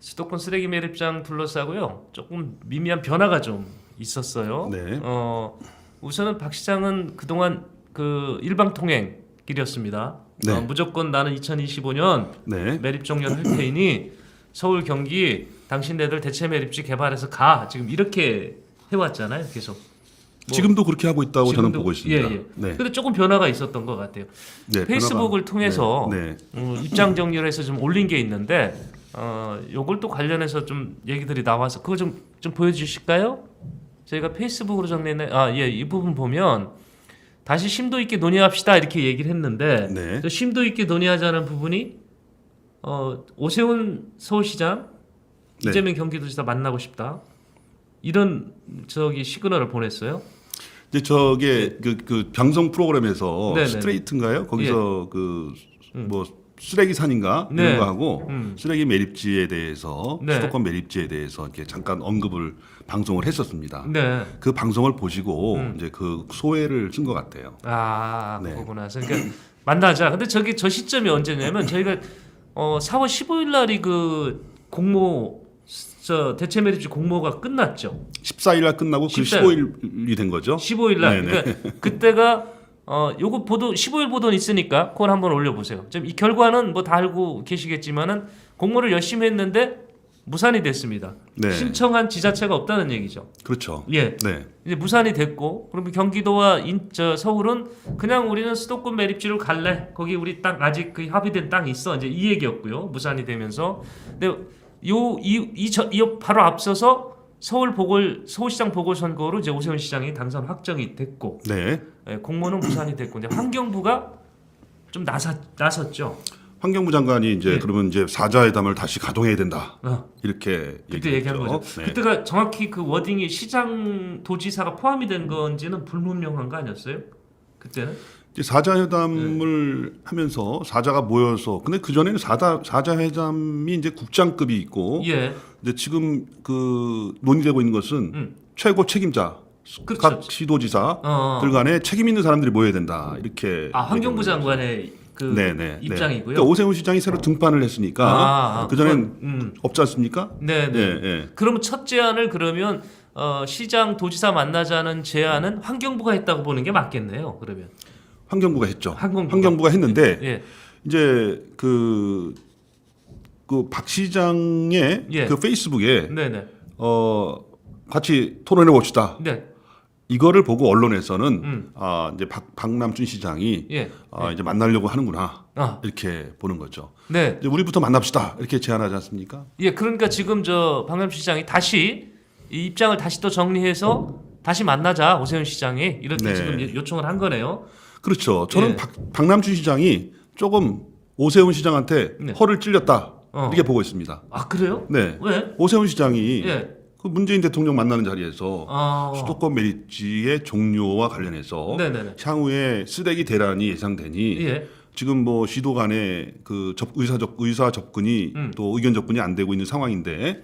수도권 쓰레기 매립장 둘러싸고요. 조금 미미한 변화가 좀 있었어요. 네. 우선은 박 시장은 그동안 그 일방통행 길이었습니다. 네. 무조건 나는 2025년 네. 매립 종료를 할 테니 서울 경기 당신네들 대체 매립지 개발해서 가 지금 이렇게 해왔잖아요. 계속. 지금도 그렇게 하고 있다고 저는 지금도- 보고 있습니다. 예. 네. 근데 조금 변화가 있었던 것 같아요. 네, 페이스북을 변화가- 통해서 네. 입장 정리를 해서 좀 올린 게 있는데 요걸 또 관련해서 좀 얘기들이 나와서 그거 좀 보여주실까요? 저희가 페이스북으로 정리했네. 이 부분 보면 다시 심도 있게 논의합시다 이렇게 얘기를 했는데 네. 저 심도 있게 논의하자는 부분이 오세훈 서울시장, 네. 이재명 경기도지사 만나고 싶다 이런 시그널을 보냈어요. 이제 저게 그 방송 프로그램에서 네네. 스트레이트인가요? 거기서 그 뭐 쓰레기 산인가 네. 이런 거 하고 음. 쓰레기 매립지에 대해서 네. 수도권 매립지에 대해서 이렇게 잠깐 언급을 방송을 했었습니다. 네. 그 방송을 보시고 이제 그 소회를 쓴 것 같아요. 그거 네. 보고 나서 그러니까 만나자. 근데 저 시점이 언제냐면 저희가 4월 15일 날이 그 공모 대체 매립지 공모가 끝났죠. 14일 날 끝나고 그 14일. 15일이 된 거죠. 15일 날. 네네. 그러니까 그때가 요거 보도 15일 보도는 있으니까 그걸 한번 올려보세요. 지금 이 결과는 뭐 다 알고 계시겠지만은 공모를 열심히 했는데 무산이 됐습니다. 네. 신청한 지자체가 없다는 얘기죠. 그렇죠. 예. 네. 이제 무산이 됐고 그러면 경기도와 서울은 그냥 우리는 수도권 매립지로 갈래. 거기 우리 땅 아직 그 합의된 땅이 있어. 이제 이 얘기였고요. 무산이 되면서 근데 바로 앞서서 서울시장 보궐선거로 이제 오세훈 시장이 당선 확정이 됐고 네. 공모는 무산이 됐고 이제 환경부가 좀 나섰죠. 환경부 장관이 이제 예. 그러면 이제 사자회담을 다시 가동해야 된다. 어, 이렇게 그때 얘기한 거죠. 네. 그때가 정확히 그 워딩이 시장 도지사가 포함이 된 건지는 불분명한 거 아니었어요? 그때는? 이제 사자회담을 하면서 사자가 모여서 근데 그 전에는 사자회담이 이제 국장급이 있고 예. 이제 지금 그 논의되고 있는 것은 최고 책임자 그렇죠. 각 시도지사들 간에 책임 있는 사람들이 모여야 된다 이렇게 환경부 장관의 그 네네, 입장이고요. 그러니까 오세훈 시장이 새로 등판을 했으니까 그 전엔 그건, 없지 않습니까? 네네. 네, 네. 그러면 첫 제안을 그러면 시장 도지사 만나자는 제안은 환경부가 했다고 보는 게 맞겠네요. 그러면 환경부가 했죠. 환경부가. 환경부가 했는데 예. 이제 그 박 시장의 예. 그 페이스북에 네네. 같이 토론해 봅시다. 네. 이거를 보고 언론에서는 이제 박남준 시장이 예. 이제 만나려고 하는구나 아. 이렇게 보는 거죠. 네. 이제 우리부터 만납시다 이렇게 제안하지 않습니까? 예. 그러니까 지금 박남준 시장이 다시 이 입장을 다시 또 정리해서 다시 만나자 오세훈 시장이 이렇게 네. 지금 요청을 한 거네요. 그렇죠. 저는 예. 박남준 시장이 조금 오세훈 시장한테 네. 허를 찔렸다 어. 이렇게 보고 있습니다. 아 그래요? 네. 왜? 오세훈 시장이 예. 그 문재인 대통령 만나는 자리에서 수도권 매립지의 종료와 관련해서 네네네. 향후에 쓰레기 대란이 예상되니 예. 지금 뭐 시도 간에 그 의사 접근이 또 의견 접근이 안 되고 있는 상황인데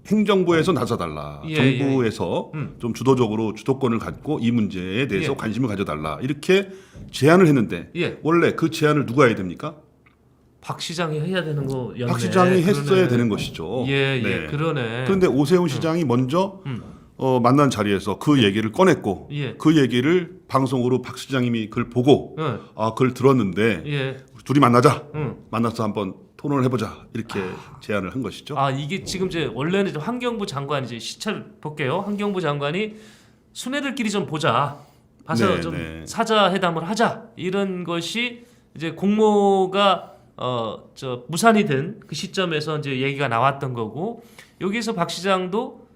행정부에서 나서달라. 예, 정부에서 좀 주도적으로 주도권을 갖고 이 문제에 대해서 예. 관심을 가져달라. 이렇게 제안을 했는데 예. 원래 그 제안을 누가 해야 됩니까? 박 시장이 해야 되는 거였네. 박 시장이 했어야 그러네. 되는 것이죠. 예, 네. 예, 그러네. 그런데 오세훈 시장이 먼저 만난 자리에서 그 얘기를 꺼냈고 예. 그 얘기를 방송으로 박 시장님이 그걸 보고 예. 그걸 들었는데 예. 둘이 만나자. 응. 만나서 한번 토론을 해보자. 이렇게 제안을 한 것이죠. 이게 지금 이제 원래는 이제 환경부 장관이 이제 시차를 볼게요. 환경부 장관이 순애들끼리 좀 보자. 봐서 네, 좀 네. 사자 회담을 하자. 이런 것이 이제 공모가 무산이 된 그 시점에서 이제 얘기가 나왔던 거고 여기서 박 시장도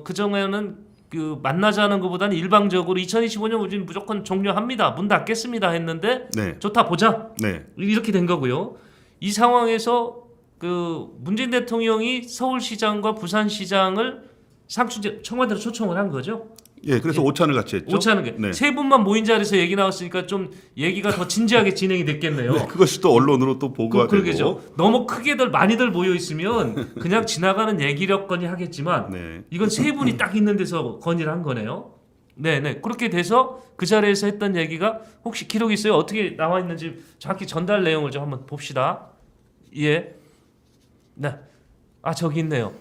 그 전에는 그 만나자는 것보다는 일방적으로 2025년 우리는 무조건 종료합니다. 문 닫겠습니다 했는데 네. 좋다 보자. 네. 이렇게 된 거고요. 이 상황에서 그 문재인 대통령이 서울시장과 부산시장을 청와대로 초청을 한 거죠. 예, 그래서 오찬을 같이 했죠. 오차는 게 네. 세 분만 모인 자리에서 얘기 나왔으니까 좀 얘기가 더 진지하게 진행이 됐겠네요. 네, 그것이 또 언론으로 또 보고가 그러겠죠. 되고. 너무 많이들 모여 있으면 그냥 지나가는 얘기력 건의 하겠지만 네. 이건 세 분이 딱 있는 데서 건의를 한 거네요. 네네 그렇게 돼서 그 자리에서 했던 얘기가 혹시 기록이 있어요? 어떻게 나와 있는지 정확히 전달 내용을 좀 한번 봅시다. 예. 네. 아 저기 있네요.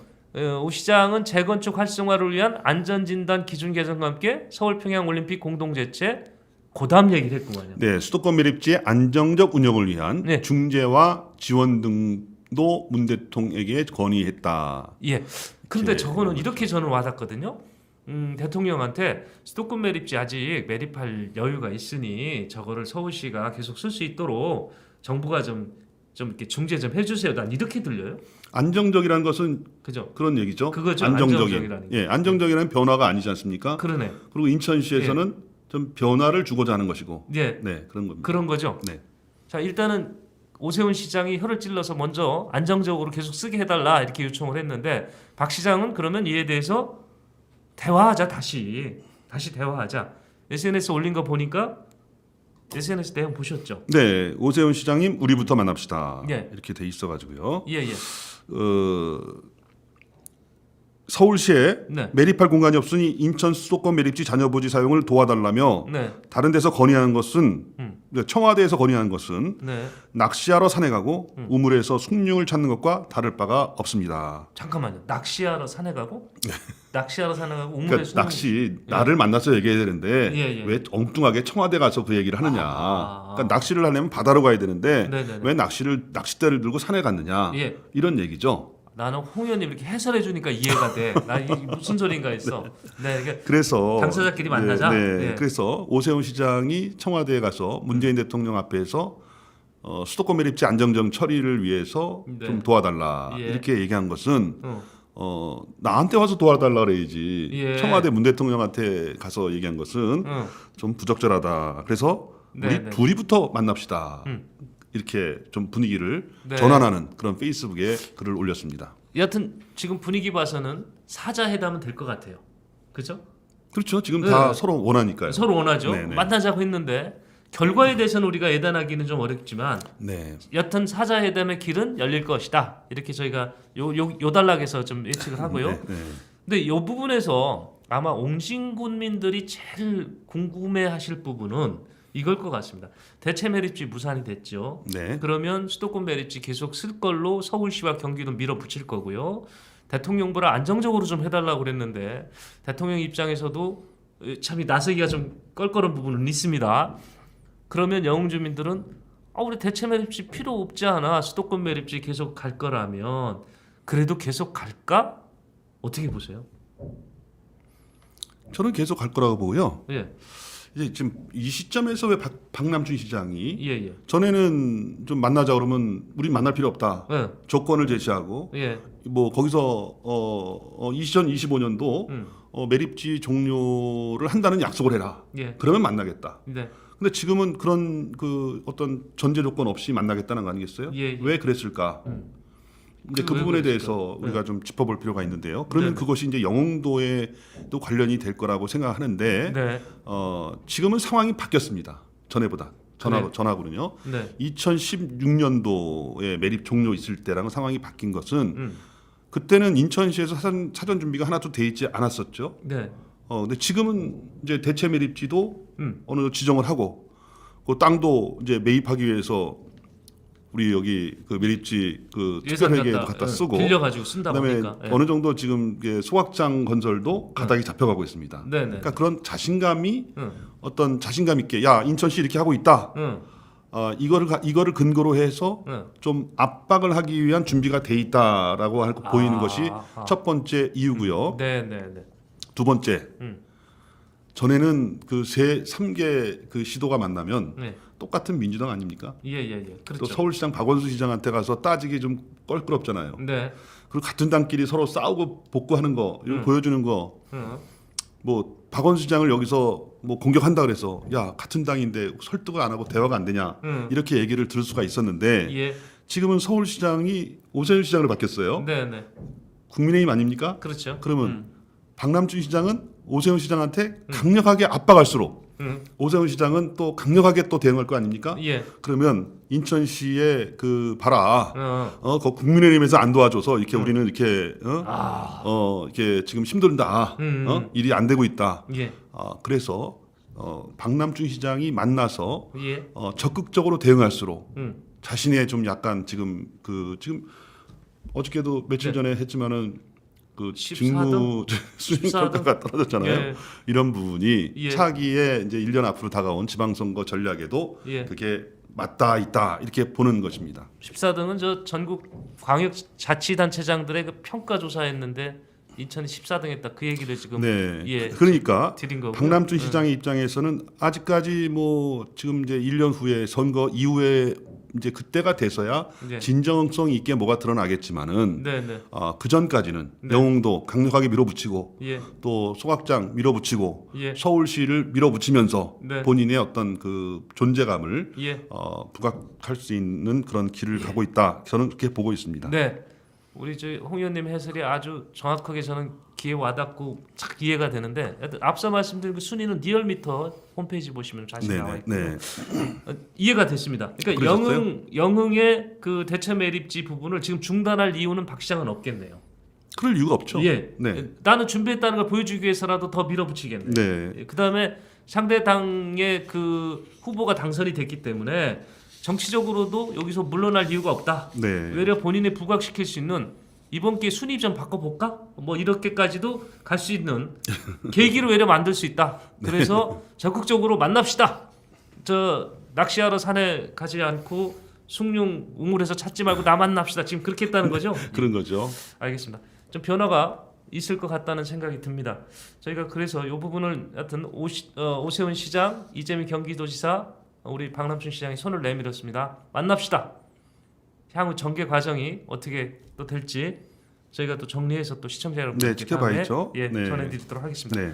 오 시장은 재건축 활성화를 위한 안전진단 기준 개선과 함께 서울 평양 올림픽 공동 개최 고담 얘기를 했구만요. 네, 수도권 매립지의 안정적 운영을 위한 네. 중재와 지원 등도 문 대통령에게 건의했다. 예. 근데 예, 저거는 이렇게 저는 와닿거든요. 대통령한테 수도권 매립지 아직 매립할 여유가 있으니 저거를 서울시가 계속 쓸 수 있도록 정부가 좀 이렇게 중재 좀 해주세요. 난 이렇게 들려요. 안정적이라는 것은 그죠? 그런 얘기죠. 그거죠. 안정적인. 안정적이라는 게. 예, 안정적이라는 변화가 아니지 않습니까? 그러네. 그리고 인천시에서는 좀 변화를 주고자 하는 것이고. 예. 네, 그런 겁니다. 그런 거죠. 네. 자 일단은 오세훈 시장이 혀를 찔러서 먼저 안정적으로 계속 쓰게 해달라 이렇게 요청을 했는데 박 시장은 그러면 이에 대해서 대화하자 다시 대화하자. SNS 올린 거 보니까 SNS 내용 보셨죠? 네, 오세훈 시장님 우리부터 만납시다. 예. 이렇게 돼 있어가지고요. 예예. 서울시에 네. 매립할 공간이 없으니 인천 수도권 매립지 잔여부지 사용을 도와달라며 네. 다른 데서 건의하는 것은 음. 청와대에서 건의하는 것은 네. 낚시하러 산에 가고 우물에서 숭늉을 찾는 것과 다를 바가 없습니다. 잠깐만요. 낚시하러 산에 가고 낚시하러 산에 가고 우물에 그러니까 숨는 낚시 나를 만나서 얘기해야 되는데 예. 왜 엉뚱하게 청와대 가서 그 얘기를 하느냐. 아. 그러니까 낚시를 하려면 바다로 가야 되는데 네네네. 왜 낚싯대를 들고 산에 갔느냐. 예. 이런 얘기죠. 나는 홍 의원님 이렇게 해설해 주니까 이해가 돼. 나 이게 무슨 소린가 했어. 네. 이게 그래서 당사자끼리 만나자? 네. 예. 그래서 오세훈 시장이 청와대에 가서 문재인 대통령 앞에서 수도권 매립지 안정적 처리를 위해서 네. 좀 도와달라 예. 이렇게 얘기한 것은 어. 나한테 와서 도와달라 그래야지. 예. 청와대 문 대통령한테 가서 얘기한 것은 응. 좀 부적절하다. 그래서 우리 네. 둘이부터 만납시다. 음. 이렇게 좀 분위기를 네. 전환하는 그런 페이스북에 글을 올렸습니다. 여하튼 지금 분위기 봐서는 사자 회담은 될 것 같아요. 그죠? 그렇죠. 지금 네. 다 서로 원하니까요. 서로 원하죠. 네네. 만나자고 했는데 결과에 대해서는 우리가 예단하기는 좀 어렵지만 네. 여튼 사자 회담의 길은 열릴 것이다. 이렇게 저희가 요 단락에서 좀 예측을 하고요. 네, 네. 근데 이 부분에서 아마 옹진군민들이 제일 궁금해하실 부분은 이걸 것 같습니다. 대체 매립지 무산이 됐죠. 네. 그러면 수도권 매립지 계속 쓸 걸로 서울시와 경기도 밀어붙일 거고요. 대통령보다 안정적으로 좀 해달라고 그랬는데 대통령 입장에서도 참 이 나서기가 좀 껄끄러운 부분은 있습니다. 그러면 영흥 주민들은 우리 대체 매립지 필요 없지 않아. 수도권 매립지 계속 갈 거라면 그래도 계속 갈까? 어떻게 보세요? 저는 계속 갈 거라고 보고요. 예, 이제 지금 이 시점에서 왜 박남준 시장이 예. 전에는 좀 만나자 그러면 우리 만날 필요 없다. 예, 조건을 제시하고 예. 뭐 거기서 2025년도 음. 매립지 종료를 한다는 약속을 해라. 예. 그러면 만나겠다. 네. 근데 지금은 그런 그 어떤 전제 조건 없이 만나겠다는 거 아니겠어요? 예. 왜 그랬을까? 이제 그 왜 부분에 그랬을까? 대해서 네. 우리가 좀 짚어볼 필요가 있는데요. 그러면 네. 그것이 이제 영흥도에도 관련이 될 거라고 생각하는데 네. 지금은 상황이 바뀌었습니다. 전에보다 전하고는요. 네. 2016년도에 매립 종료 있을 때랑 상황이 바뀐 것은 그때는 인천시에서 사전 준비가 하나도 돼 있지 않았었죠. 네. 근데 지금은 이제 대체 매립지도 음. 어느 정도 지정을 하고 그 땅도 이제 매입하기 위해서 우리 여기 그 매립지 그 특별회계에도 갖다 쓰고 빌려가지고 쓴다 그다음에 보니까. 예. 어느 정도 지금 이게 소각장 건설도 가닥이 잡혀가고 있습니다. 네네. 그러니까 그런 자신감이 응. 어떤 자신감 있게 야 인천시 이렇게 하고 있다. 응. 이거를 근거로 해서 응. 좀 압박을 하기 위한 준비가 돼 있다라고 보이는 것이 아. 첫 번째 이유고요. 네네네. 두 번째 음. 전에는 그 3개 그 시도가 만나면 네. 똑같은 민주당 아닙니까? 예예예. 또 그렇죠. 서울시장 박원순 시장한테 가서 따지기 좀 껄끄럽잖아요. 네. 그리고 같은 당끼리 서로 싸우고 복구하는 거 이런 거 보여주는 거. 응. 뭐 박원순 시장을 여기서 뭐 공격한다 그래서 야 같은 당인데 설득을 안 하고 대화가 안 되냐 이렇게 얘기를 들을 수가 있었는데 예. 지금은 서울시장이 오세훈 시장으로 바뀌었어요. 네네. 국민의힘 아닙니까? 그렇죠. 그러면 박남준 시장은 오세훈 시장한테 강력하게 압박할수록 오세훈 시장은 또 강력하게 또 대응할 거 아닙니까? 예. 그러면 인천시의 그 봐라. 어. 그 국민의힘에서 안 도와줘서 이렇게 우리는 이렇게 아. 이렇게 지금 힘들다. 일이 안 되고 있다. 예. 그래서 박남준 시장이 만나서 예. 적극적으로 대응할수록 음. 자신의 좀 약간 지금 어저께도 며칠 네. 전에 했지만은 그 14등? 직무 수행 14등? 평가가 떨어졌잖아요. 예. 이런 부분이 예. 차기에 이제 1년 앞으로 다가온 지방선거 전략에도 예. 그게 맞다 있다 이렇게 보는 것입니다. 14등은 저 전국 광역 자치단체장들의 그 평가 조사했는데 인천이 14등했다 그 얘기를 지금 네. 예, 그러니까 드린 거고. 박남춘 시장의 입장에서는 아직까지 뭐 지금 이제 1년 후에 선거 이후에 이제 그때가 돼서야 네. 진정성 있게 뭐가 드러나겠지만은 네, 네. 그 전까지는 네. 영흥도 강력하게 밀어붙이고 예. 또 소각장 밀어붙이고 예. 서울시를 밀어붙이면서 네. 본인의 어떤 그 존재감을 예. 부각할 수 있는 그런 길을 가고 있다. 저는 그렇게 보고 있습니다. 네. 우리 홍 의원님 해설이 아주 정확하게 저는 귀에 와닿고 착 이해가 되는데 앞서 말씀드린 그 순위는 리얼미터 홈페이지 보시면 자세히 나와 있고요. 네. 이해가 됐습니다. 그러니까 그러셨어요? 영흥의 그 대체 매립지 부분을 지금 중단할 이유는 박 시장은 없겠네요. 그럴 이유가 없죠. 예. 네. 나는 준비했다는 걸 보여주기 위해서라도 더 밀어붙이겠네. 네. 그다음에 상대 당의 그 후보가 당선이 됐기 때문에 정치적으로도 여기서 물러날 이유가 없다. 네. 외려 본인이 부각시킬 수 있는 이번 기회 순위 좀 바꿔볼까? 뭐 이렇게까지도 갈 수 있는 계기를 외려 만들 수 있다. 그래서 적극적으로 만납시다. 저 낚시하러 산에 가지 않고 숭늉 우물에서 찾지 말고 나 만납시다. 지금 그렇게 했다는 거죠? 그런 거죠. 알겠습니다. 좀 변화가 있을 것 같다는 생각이 듭니다. 저희가 그래서 이 부분을 하여튼 오세훈 시장, 이재명 경기도지사, 우리 박남춘 시장이 손을 내밀었습니다. 만납시다. 향후 전개 과정이 어떻게 또 될지 저희가 또 정리해서 또 시청자 여러분께 네, 지켜봐야죠. 예, 네. 전해드리도록 하겠습니다. 네.